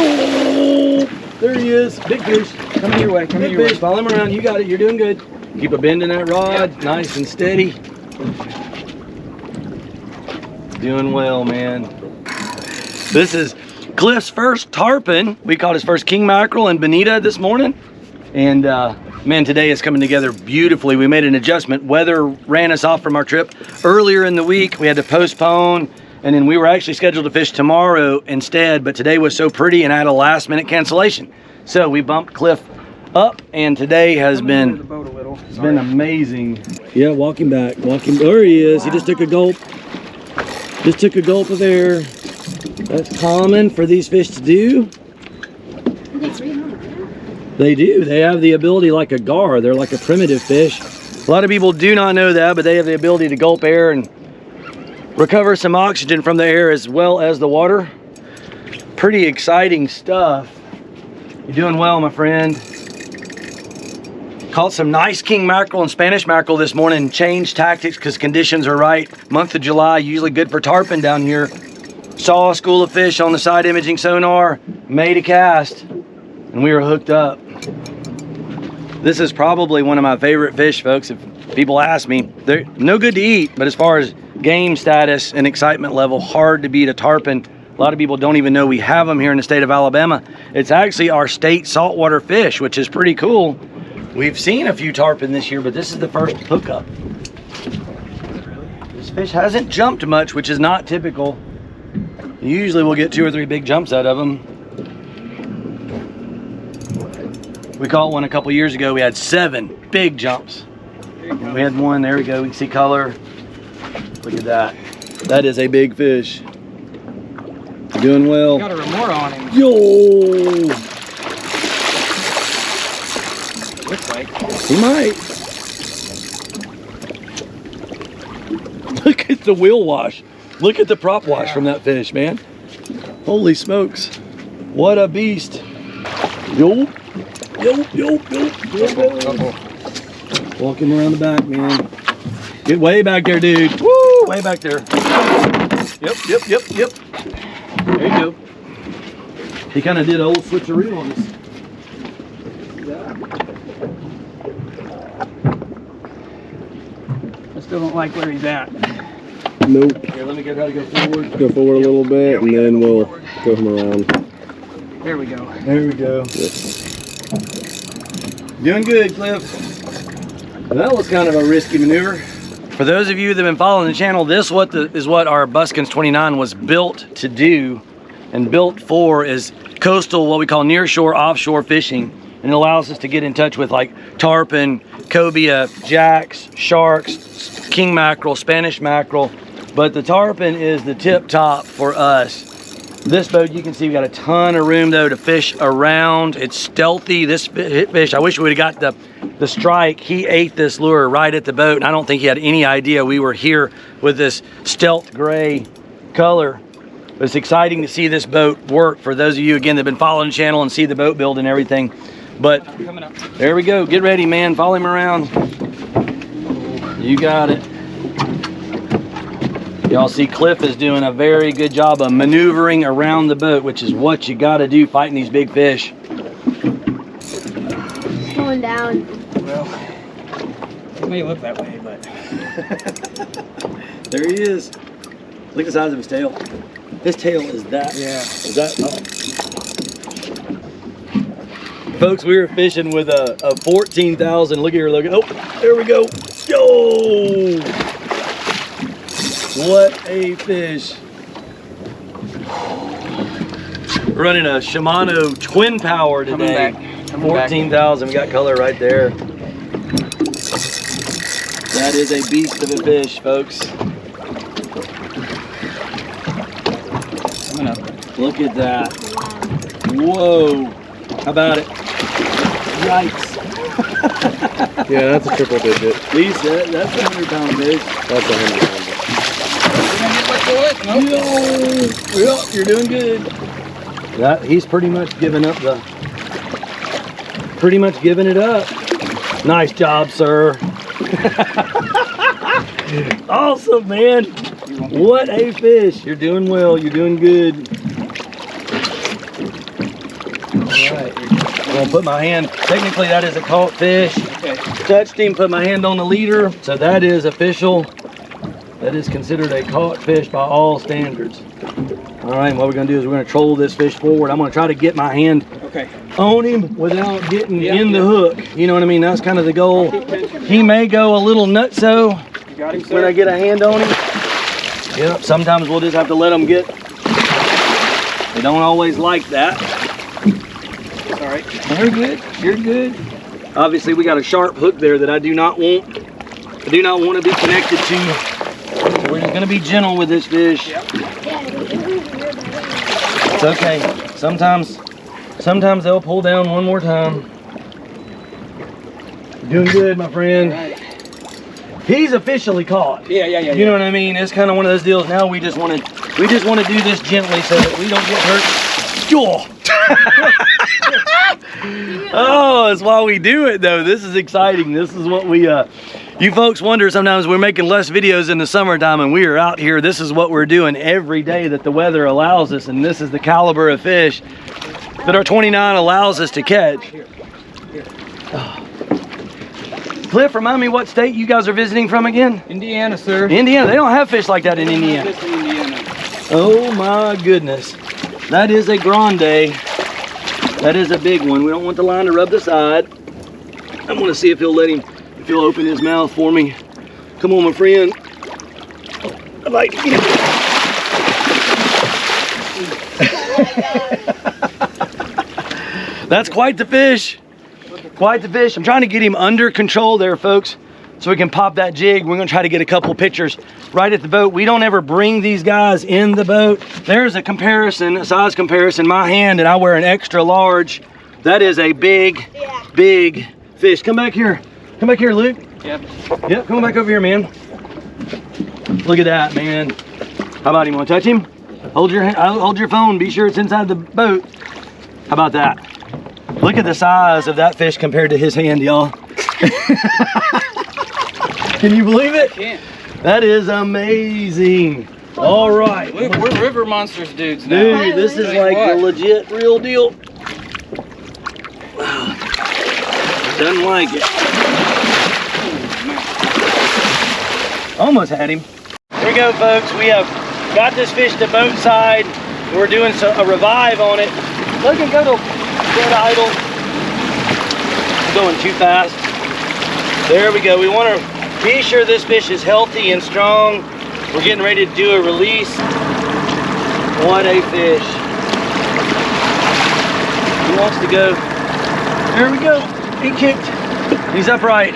Oh, there he is. Big fish. Coming your way. Coming Big your fish. way. Follow him around. You got it. You're doing good. Keep a bend in that rod. Nice and steady. Doing well, man. This is Cliff's first tarpon. We caught his first king mackerel and bonita this morning. And man, today is coming together beautifully. We made an adjustment. Weather ran us off from our trip earlier in the week. We had to postpone. And then we were actually scheduled to fish tomorrow instead, but today was so pretty and I had a last minute cancellation. So we bumped Cliff up and today has been, it's been amazing. Yeah, walking back, there he is. He just took a gulp. Just took a gulp of air. That's common for these fish to do. They do, they have the ability like a gar. They're like a primitive fish. A lot of people do not know that, but they have the ability to gulp air and recover some oxygen from the air as well as the water. Pretty exciting stuff. You're doing well, my friend. Caught some nice king mackerel and Spanish mackerel this morning. Changed tactics because conditions are right. Month of July, usually good for tarpon down here. Saw a school of fish on the side imaging sonar, made a cast, and we were hooked up. This is probably one of my favorite fish, folks. If people ask me, they're no good to eat, but as far as game status and excitement level, hard to beat a tarpon. A lot of people don't even know we have them here in the state of Alabama. It's actually our state saltwater fish, which is pretty cool. We've seen a few tarpon this year, but this is the first hookup. This fish hasn't jumped much, which is not typical. Usually we'll get 2 or 3 big jumps out of them. We caught one a couple years ago. We had 7 big jumps. We had one, there we go, we can see color. Look at that. That is a big fish. Doing well. Got a remora on him. Yo! Looks like. He might. Look at the wheel wash. Look at the prop wash from that fish, man. Holy smokes. What a beast. Yo. Yo, yo, yo, yo. Walking around the back, man. Get way back there, dude. Woo, way back there. Yep, yep, yep, yep. There you go. He kind of did an old switcheroo on us. I still don't like where he's at. Nope. Here, let me try to go forward. Go forward a little bit and then we'll go him around. There we go. There we go. Doing good, Cliff. That was kind of a risky maneuver. For those of you that have been following the channel, this is what our Buskens 29 was built to do and built for, is coastal, what we call nearshore, offshore fishing. And it allows us to get in touch with like tarpon, cobia, jacks, sharks, king mackerel, Spanish mackerel. But the tarpon is the tip top for us. This boat, you can see we got a ton of room though to fish around. It's stealthy. This fish, I wish we would have got the strike. He ate this lure right at the boat, and I don't think he had any idea we were here with this stealth gray color. But it's exciting to see this boat work for those of you, again, that have been following the channel and see the boat build and everything. But Coming up. there we go. Get ready, man. Follow him around. You got it. Y'all see Cliff is doing a very good job of maneuvering around the boat, which is what you got to do fighting these big fish. It's going down. Well, it may look that way, but There he is. Look at the size of his tail. His tail is that. yeah. Is that? Oh. Folks, we were fishing with a 14,000. Look here, look at. Oh, there we go. Yo! What a fish. We're running a Shimano twin power today. Coming back. 14,000. We got color right there. That is a beast of a fish, folks. Coming up. Look at that. Whoa. How about it? Yikes. Yeah, that's a triple digit. Lisa, that's a 100-pound fish. That's a 100-pounder. Yo! Yep, you're doing good. That, he's pretty much giving up the... Pretty much giving it up. Nice job, sir. Awesome, man. What a fish. You're doing well. You're doing good. right. I'm gonna put my hand, technically that is a caught fish. Okay. Touched him, put my hand on the leader. So that is official. That is considered a caught fish by all standards. All right, what we're gonna do is we're gonna troll this fish forward. I'm gonna try to get my hand Okay. on him without getting in the hook. You know what I mean? That's kind of the goal. He may go a little nutso You got him, sir? when I get a hand on him. Yep, sometimes we'll just have to let them get. They don't always like that. It's all right. You're good, you're good. Obviously we got a sharp hook there that I do not want. I do not want to be connected to. We're just gonna be gentle with this fish. Yep. It's okay. Sometimes they'll pull down one more time. Doing good, my friend. All right. He's officially caught. Yeah. You know what I mean? It's kind of one of those deals. Now we just want to do this gently so that we don't get hurt. Oh, it's why we do it though. This is exciting. This is what we you folks wonder sometimes we're making less videos in the summertime and we are out here. This is what we're doing every day that the weather allows us, and this is the caliber of fish that our 29 allows us to catch. Oh. Cliff, remind me what state you guys are visiting from again? Indiana, sir. Indiana. They don't have fish like that in Indiana. This in Indiana. Oh my goodness. That is a grande. That is a big one. We don't want the line to rub the side. I'm gonna see if he'll if he'll open his mouth for me. Come on, my friend. I'd like to get it. That's quite the fish. Quite the fish. I'm trying to get him under control there, folks, so we can pop that jig. We're gonna try to get a couple pictures right at the boat. We don't ever bring these guys in the boat. There's a comparison, a size comparison. My hand, and I wear an extra large. That is a big, big fish. Come back here. Come back here, Luke. Yep. Yep, come back over here, man. Look at that, man. How about him? Want to touch him? Hold your phone. Be sure it's inside the boat. How about that? Look at the size of that fish compared to his hand, y'all. Can you believe it? Can't. That is amazing. All right. Look, we're river monsters dudes now. Dude, this is Tell you like what. the legit real deal. Doesn't like it. Almost had him. Here we go, folks. We have got this fish to boat side. We're doing a revive on it. Look at go to dead idle. I'm going too fast. There we go. We want to be sure this fish is healthy and strong. We're getting ready to do a release. What a fish. He wants to go. There we go. He kicked. He's upright.